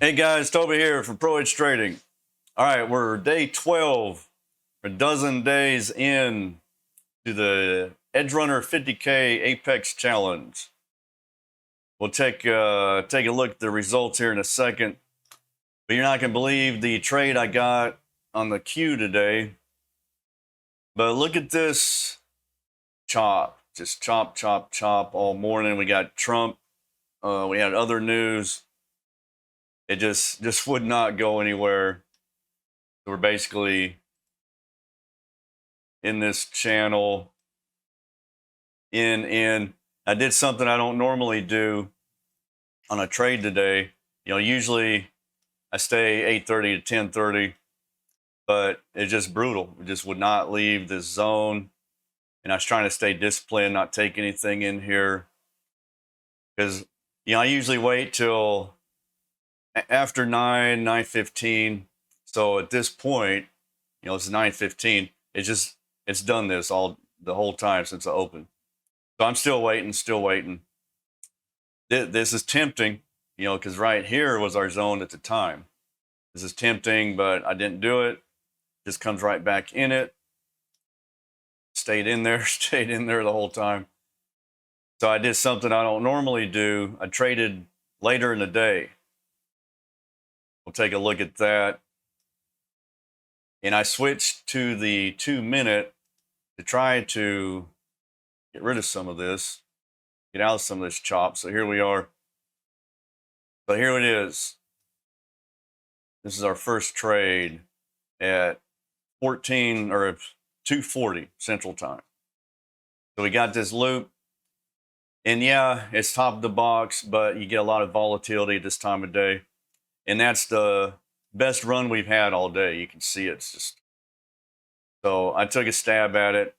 Hey guys, Toby here from PROEDGE Trading. All right, we're day 12, a dozen days in to the EdgeRunner 50K Apex Challenge. We'll take a look at the results here in a second, but you're not gonna believe the trade I got on the queue today. But look at this chop, just chop, chop, chop all morning. We got Trump, we had other news. It just would not go anywhere. We're basically in this channel in I did something I don't normally do on a trade today. Usually I stay 8:30 to 10:30, but it's just brutal. It just would not leave this zone, and I was trying to stay disciplined, not take anything in here, because I usually wait till after 9:15. So at this point, it's 9:15. It's done this the whole time since I opened. So I'm still waiting. This is tempting, because right here was our zone at the time. This is tempting, but I didn't do it. Just comes right back in it. Stayed in there the whole time. So I did something I don't normally do. I traded later in the day. We'll take a look at that. And I switched to the 2-minute to try to get rid of some of this, get out of some of this chop. So here we are. So here it is. This is our first trade at 2:40 Central Time. So we got this loop. And yeah, it's top of the box, but you get a lot of volatility this time of day. And that's the best run we've had all day. You can see it's just. So I took a stab at it.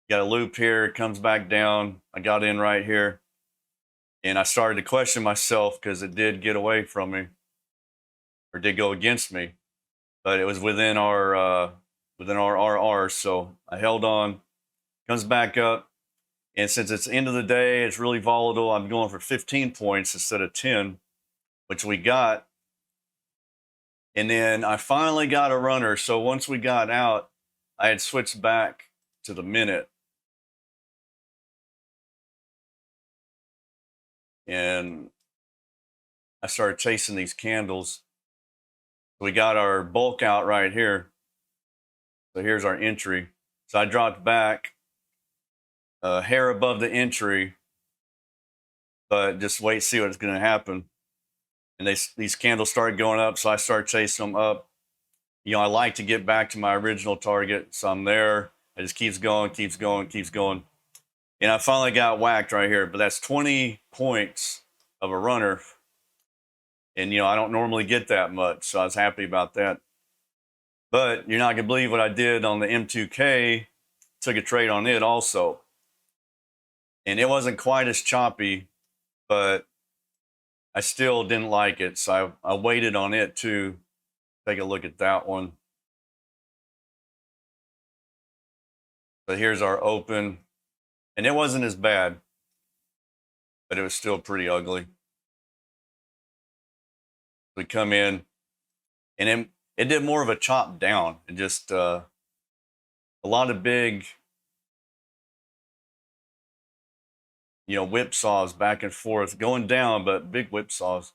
Got a loop here, it comes back down. I got in right here. And I started to question myself because it did get away from me, or did go against me. But it was within our RR, so I held on. Comes back up. And since it's end of the day, it's really volatile. I'm going for 15 points instead of 10, which we got. And then I finally got a runner. So once we got out, I had switched back to the minute. And I started chasing these candles. We got our bulk out right here. So here's our entry. So I dropped back a hair above the entry, but just wait, see what's going to happen. And these candles started going up, so I started chasing them up. I like to get back to my original target, so I'm there. It just keeps going. And I finally got whacked right here, but that's 20 points of a runner. And, I don't normally get that much, so I was happy about that. But you're not going to believe what I did on the M2K. Took a trade on it also. And it wasn't quite as choppy, but I still didn't like it. So I waited on it too. Take a look at that one. So here's our open. And it wasn't as bad, but it was still pretty ugly. We come in, and it did more of a chop down, and just a lot of big, whipsaws back and forth, going down, but big whipsaws.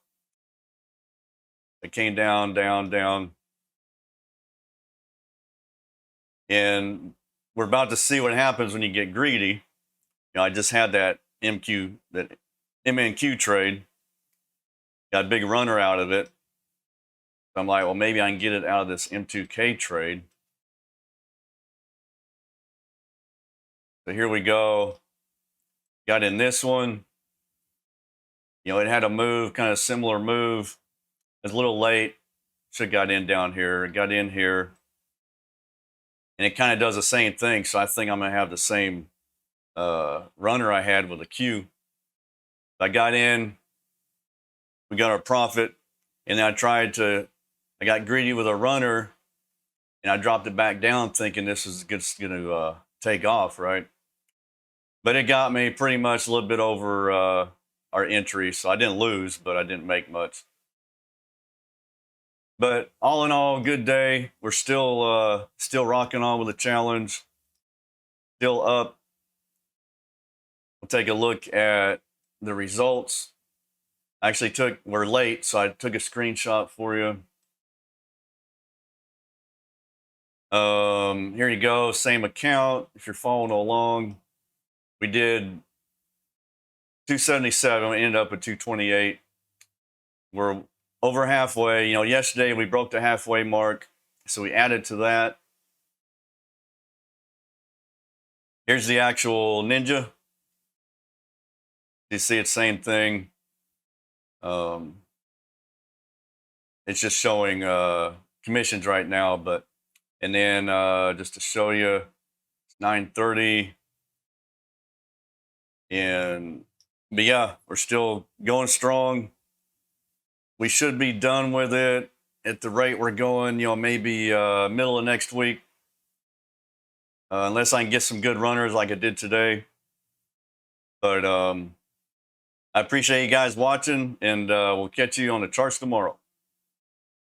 It came down, down, down. And we're about to see what happens when you get greedy. I just had that MNQ trade. Got a big runner out of it. So I'm like, well, maybe I can get it out of this M2K trade. So here we go. Got in this one. It had a move, kind of similar move. It was a little late. Should have got in down here. Got in here. And it kind of does the same thing. So I think I'm going to have the same runner I had with a Q. I got in. We got our profit. And then I got greedy with a runner. And I dropped it back down thinking this is going to take off, right? But it got me pretty much a little bit over our entry. So I didn't lose, but I didn't make much. But all in all, good day. We're still rocking on with the challenge. Still up. We'll take a look at the results. We're late, so I took a screenshot for you. Here you go, same account. If you're following along, we did 277, we ended up at 228. We're over halfway. Yesterday we broke the halfway mark, so we added to that. Here's the actual Ninja. You see it's same thing. It's just showing commissions right now, and then just to show you, it's 9:30, but yeah, we're still going strong. We should be done with it at the rate we're going, maybe middle of next week, unless I can get some good runners like I did today. But I appreciate you guys watching, and we'll catch you on the charts tomorrow.